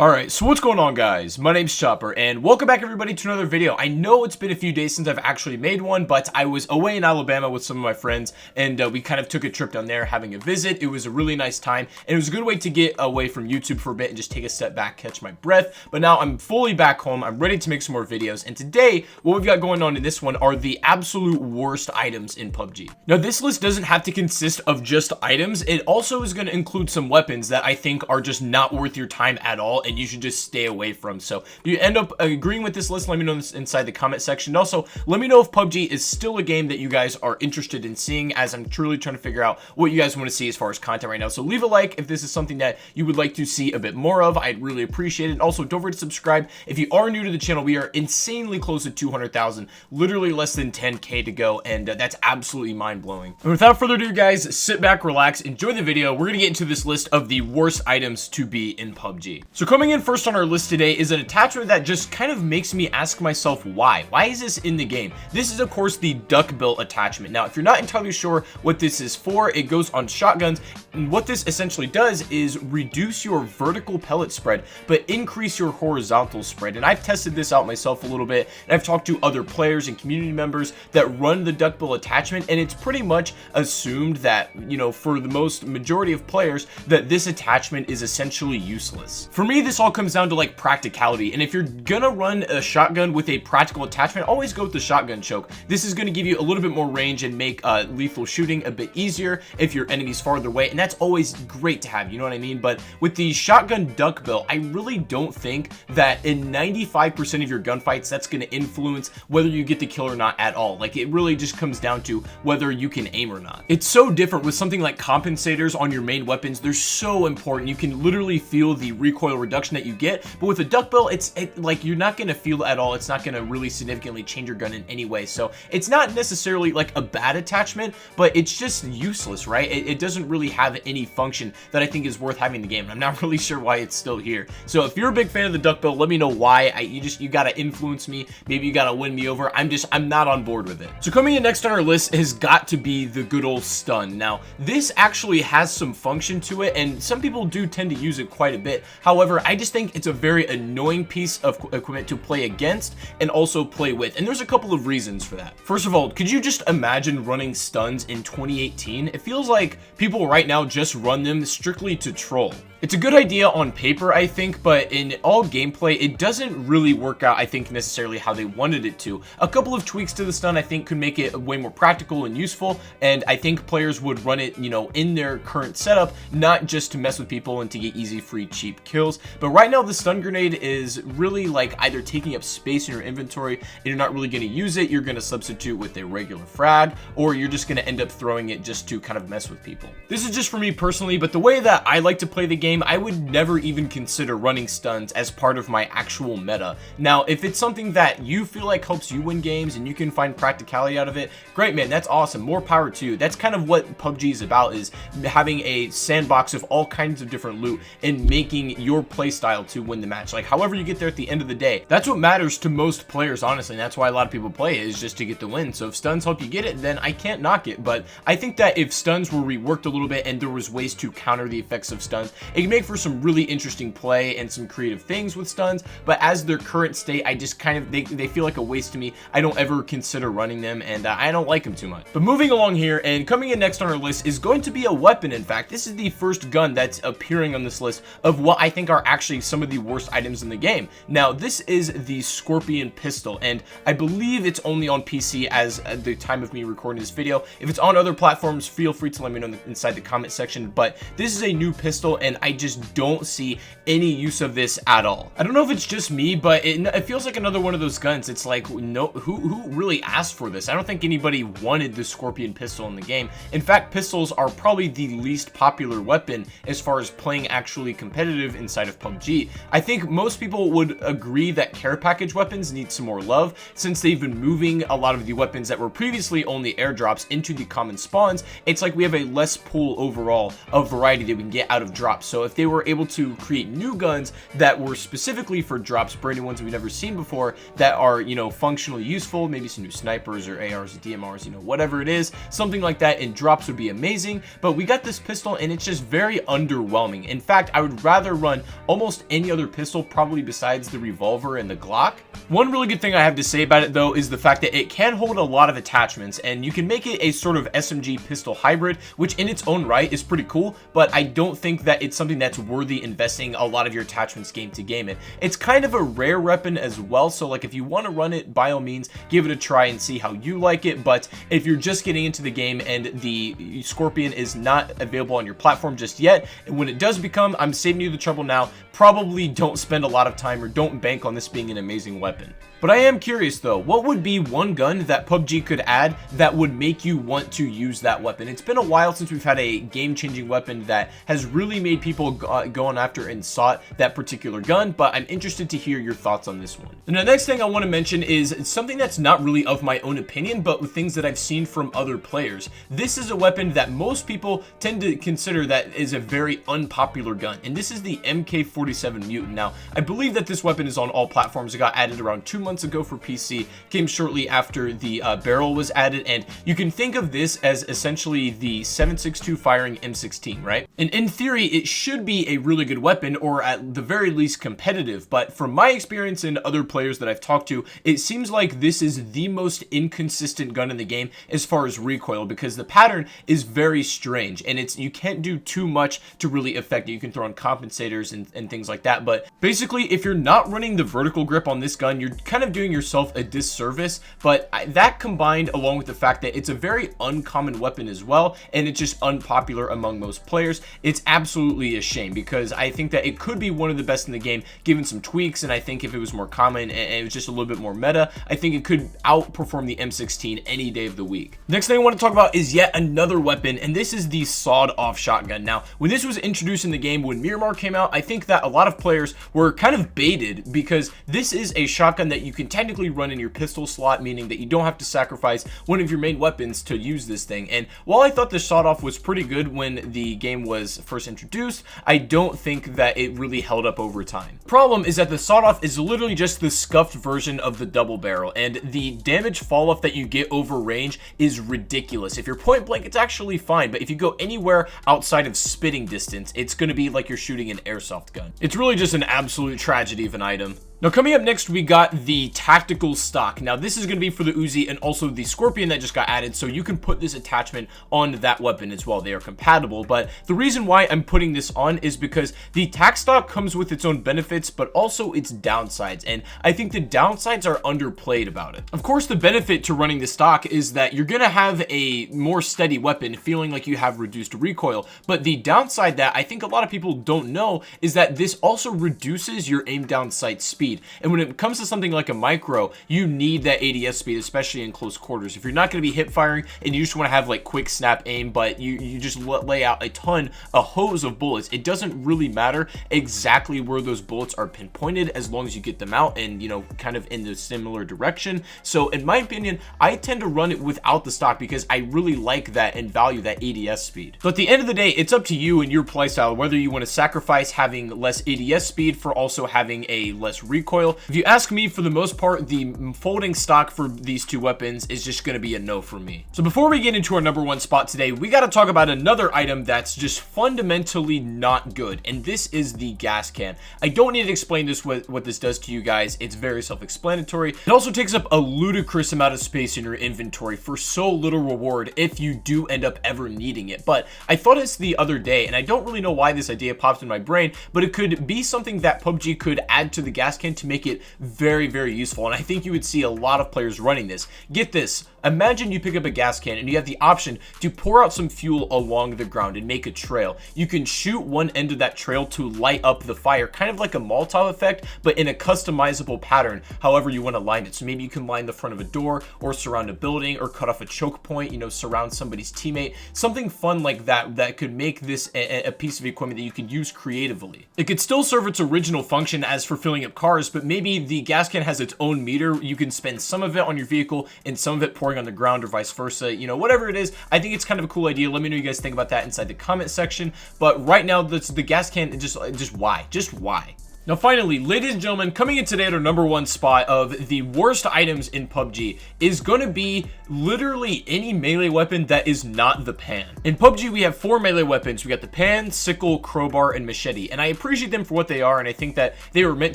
Alright, so what's going on, guys? My name's Chopper, and welcome back everybody to another video. I know it's been a few days since I've actually made one, but I was away in Alabama with some of my friends, and we kind of took a trip down there having a visit. It was a really nice time, and it was a good way to get away from YouTube for a bit and just take a step back, catch my breath. But now I'm fully back home, I'm ready to make some more videos, and today, what we've got going on in this one are the absolute worst items in PUBG. Now, this list doesn't have to consist of just items. It also is going to include some weapons that I think are just not worth your time at all, and you should just stay away from. So if you end up agreeing with this list, let me know this inside the comment section. Also, let me know if PUBG is still a game that you guys are interested in seeing, as I'm truly trying to figure out what you guys want to see as far as content right now. So leave a like if this is something that you would like to see a bit more of. I'd really appreciate it. Also, don't forget to subscribe. If you are new to the channel, we are insanely close to 200,000, literally less than 10k to go, and that's absolutely mind-blowing. And without further ado, guys, sit back, relax, enjoy the video. We're gonna get into this list of the worst items to be in PUBG. So coming in first on our list today is an attachment that just kind of makes me ask myself why is this in the game. This is of course the Duckbill Attachment. Now if you're not entirely sure what this is for, it goes on shotguns, and what this essentially does is reduce your vertical pellet spread but increase your horizontal spread. And I've tested this out myself a little bit, and I've talked to other players and community members that run the Duckbill Attachment, and it's pretty much assumed that, you know, for the most majority of players, that this attachment is essentially useless. For me, this all comes down to like practicality, and if you're gonna run a shotgun with a practical attachment, always go with the shotgun choke. This is gonna give you a little bit more range and make lethal shooting a bit easier if your enemy's farther away, and that's always great to have, you know what I mean? But with the shotgun Duckbill, I really don't think that in 95% of your gunfights that's gonna influence whether you get the kill or not at all. Like, it really just comes down to whether you can aim or not. It's so different with something like compensators on your main weapons. They're so important. You can literally feel the recoil reduction that you get, but with a Duckbill, it's like you're not gonna feel it at all. It's not gonna really significantly change your gun in any way. So it's not necessarily like a bad attachment, but it's just useless, right? It doesn't really have any function that I think is worth having in the game. I'm not really sure why it's still here. So if you're a big fan of the Duckbill, let me know why. You gotta influence me. Maybe you gotta win me over. I'm not on board with it. So coming in next on our list has got to be the good old stun. Now this actually has some function to it, and some people do tend to use it quite a bit. However, I just think it's a very annoying piece of equipment to play against and also play with, and there's a couple of reasons for that. First of all, could you just imagine running stuns in 2018? It feels like people right now just run them strictly to troll. It's a good idea on paper, I think, but in all gameplay, it doesn't really work out, I think, necessarily how they wanted it to. A couple of tweaks to the stun, I think, could make it way more practical and useful, and I think players would run it, you know, in their current setup, not just to mess with people and to get easy, free, cheap kills. But right now, the stun grenade is really like either taking up space in your inventory and you're not really going to use it, you're going to substitute with a regular frag, or you're just going to end up throwing it just to kind of mess with people. This is just for me personally, but the way that I like to play the game, I would never even consider running stuns as part of my actual meta. Now, if it's something that you feel like helps you win games and you can find practicality out of it, great, man, that's awesome. More power to you. That's kind of what PUBG is about, is having a sandbox of all kinds of different loot and making your playstyle to win the match. Like, however you get there at the end of the day, that's what matters to most players, honestly, and that's why a lot of people play it, is just to get the win. So if stuns help you get it, then I can't knock it. But I think that if stuns were reworked a little bit and there was ways to counter the effects of stuns, it can make for some really interesting play and some creative things with stuns. But as their current state, I just kind of, they feel like a waste to me. I don't ever consider running them, and I don't like them too much. But moving along here, and coming in next on our list is going to be a weapon. In fact, this is the first gun that's appearing on this list of what I think are actually some of the worst items in the game. Now, this is the Scorpion pistol, and I believe it's only on PC as at the time of me recording this video. If it's on other platforms, feel free to let me know inside the comment section. But this is a new pistol, and I just don't see any use of this at all. I don't know if it's just me, but it feels like another one of those guns. It's like, no, who really asked for this? I don't think anybody wanted the Scorpion pistol in the game. In fact, pistols are probably the least popular weapon as far as playing actually competitive inside of PUBG. I think most people would agree that care package weapons need some more love, since they've been moving a lot of the weapons that were previously only airdrops into the common spawns. It's like we have a less pool overall of variety that we can get out of drops. So So if they were able to create new guns that were specifically for drops, brand new ones we've never seen before, that are, you know, functionally useful, maybe some new snipers or ARs, DMRs, you know, whatever it is, something like that in drops would be amazing. But we got this pistol and it's just very underwhelming. In fact, I would rather run almost any other pistol, probably besides the revolver and the Glock. One really good thing I have to say about it though is the fact that it can hold a lot of attachments, and you can make it a sort of SMG pistol hybrid, which in its own right is pretty cool, but I don't think that it's something that's worthy investing a lot of your attachments game to game in. It's kind of a rare weapon as well, so like if you want to run it, by all means give it a try and see how you like it. But if you're just getting into the game and the Scorpion is not available on your platform just yet, and when it does become, I'm saving you the trouble now, probably don't spend a lot of time or don't bank on this being an amazing weapon. But I am curious though, what would be one gun that PUBG could add that would make you want to use that weapon? It's been a while since we've had a game-changing weapon that has really made people go on after and sought that particular gun, but I'm interested to hear your thoughts on this one. And the next thing I want to mention is something that's not really of my own opinion, but with things that I've seen from other players. This is a weapon that most people tend to consider that is a very unpopular gun, and this is the MK47 Mutant. Now, I believe that this weapon is on all platforms. It got added around 2 months ago for PC, came shortly after the barrel was added, and you can think of this as essentially the 7.62 firing M16, right? And in theory, it should be a really good weapon, or at the very least competitive, but from my experience and other players that I've talked to, it seems like this is the most inconsistent gun in the game as far as recoil, because the pattern is very strange, and you can't do too much to really affect it. You can throw on compensators and things like that, but basically if you're not running the vertical grip on this gun, you're kind of doing yourself a disservice. But that combined along with the fact that it's a very uncommon weapon as well, and it's just unpopular among most players, it's absolutely a shame, because I think that it could be one of the best in the game given some tweaks, and I think if it was more common and it was just a little bit more meta, I think it could outperform the M16 any day of the week. Next thing I want to talk about is yet another weapon, and this is the sawed-off shotgun. Now, when this was introduced in the game, when Miramar came out, I think that a lot of players were kind of baited, because this is a shotgun that you can technically run in your pistol slot, meaning that you don't have to sacrifice one of your main weapons to use this thing. And while I thought the sawed-off was pretty good when the game was first introduced, I don't think that it really held up over time. Problem is that the sawed-off is literally just the scuffed version of the double barrel, and the damage fall-off that you get over range is ridiculous. If you're point blank, it's actually fine, but if you go anywhere outside of spitting distance, it's going to be like you're shooting an airsoft gun. It's really just an absolute tragedy of an item. Now, coming up next, we got the tactical stock. Now, this is going to be for the Uzi and also the Scorpion that just got added, so you can put this attachment on that weapon as well. They are compatible, but the reason why I'm putting this on is because the tac stock comes with its own benefits, but also its downsides, and I think the downsides are underplayed about it. Of course, the benefit to running the stock is that you're going to have a more steady weapon, feeling like you have reduced recoil, but the downside that I think a lot of people don't know is that this also reduces your aim down sight speed. And when it comes to something like a micro, you need that ADS speed, especially in close quarters. If you're not going to be hip firing and you just want to have like quick snap aim, but you just lay out a hose of bullets, it doesn't really matter exactly where those bullets are pinpointed as long as you get them out and, you know, kind of in the similar direction. So in my opinion, I tend to run it without the stock because I really like that and value that ADS speed. But at the end of the day, it's up to you and your playstyle whether you want to sacrifice having less ADS speed for also having a less recoil. If you ask me, for the most part, the folding stock for these two weapons is just going to be a no for me. So before we get into our number one spot today, we got to talk about another item that's just fundamentally not good, and this is the gas can. I don't need to explain this what this does to you guys. It's very self-explanatory. It also takes up a ludicrous amount of space in your inventory for so little reward if you do end up ever needing it. But I thought this the other day, and I don't really know why this idea popped in my brain, but it could be something that PUBG could add to the gas can to make it very, very useful, and I think you would see a lot of players running this. Get this. Imagine you pick up a gas can and you have the option to pour out some fuel along the ground and make a trail. You can shoot one end of that trail to light up the fire, kind of like a Molotov effect, but in a customizable pattern, however you want to line it. So maybe you can line the front of a door or surround a building or cut off a choke point, you know, surround somebody's teammate, something fun like that that could make this a piece of equipment that you could use creatively. It could still serve its original function as for filling up cars, but maybe the gas can has its own meter. You can spend some of it on your vehicle and some of it poured exploring on the ground or vice versa, you know, whatever it is. I think it's kind of a cool idea. Let me know what you guys think about that inside the comment section. But right now, the gas can, just why? Just why? Now finally, ladies and gentlemen, coming in today at our #1 spot of the worst items in PUBG is going to be literally any melee weapon that is not the pan. In PUBG, we have 4 melee weapons. We got the pan, sickle, crowbar, and machete. And I appreciate them for what they are, and I think that they were meant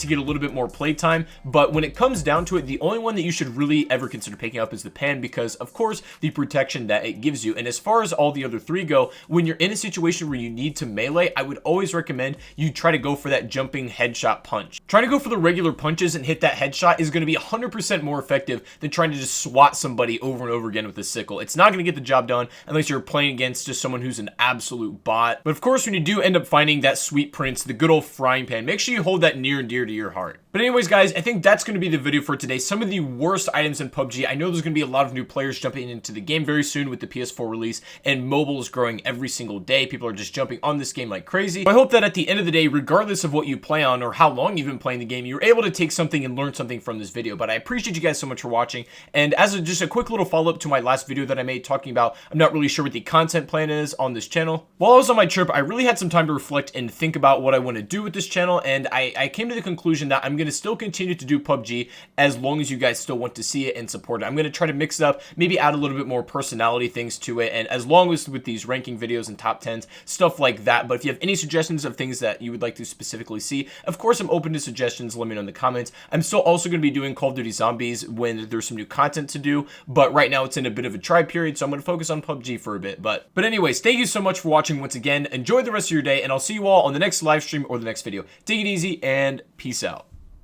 to get a little bit more playtime. But when it comes down to it, the only one that you should really ever consider picking up is the pan because, of course, the protection that it gives you. And as far as all the other 3 go, when you're in a situation where you need to melee, I would always recommend you try to go for that jumping headshot punch. Trying to go for the regular punches and hit that headshot is going to be 100% more effective than trying to just swat somebody over and over again with a sickle. It's not going to get the job done unless you're playing against just someone who's an absolute bot. But of course, when you do end up finding that sweet prince, the good old frying pan, make sure you hold that near and dear to your heart. But anyways, guys, I think that's going to be the video for today. Some of the worst items in PUBG. I know there's going to be a lot of new players jumping into the game very soon with the PS4 release, and mobile is growing every single day. People are just jumping on this game like crazy. I hope that at the end of the day, regardless of what you play on or how long you've been playing the game, you're able to take something and learn something from this video. But I appreciate you guys so much for watching. And as just a quick little follow-up to my last video that I made talking about, I'm not really sure what the content plan is on this channel. While I was on my trip, I really had some time to reflect and think about what I want to do with this channel, and I came to the conclusion that I'm going to still continue to do PUBG as long as you guys still want to see it and support it. I'm going to try to mix it up, maybe add a little bit more personality things to it, and as long as with these ranking videos and top 10s, stuff like that. But if you have any suggestions of things that you would like to specifically see, of course, I'm open to suggestions. Let me know in the comments. I'm still also going to be doing Call of Duty Zombies when there's some new content to do, but right now it's in a bit of a try period, so I'm going to focus on PUBG for a bit. But anyways, thank you so much for watching once again. Enjoy the rest of your day, and I'll see you all on the next live stream or the next video. Take it easy, and peace out.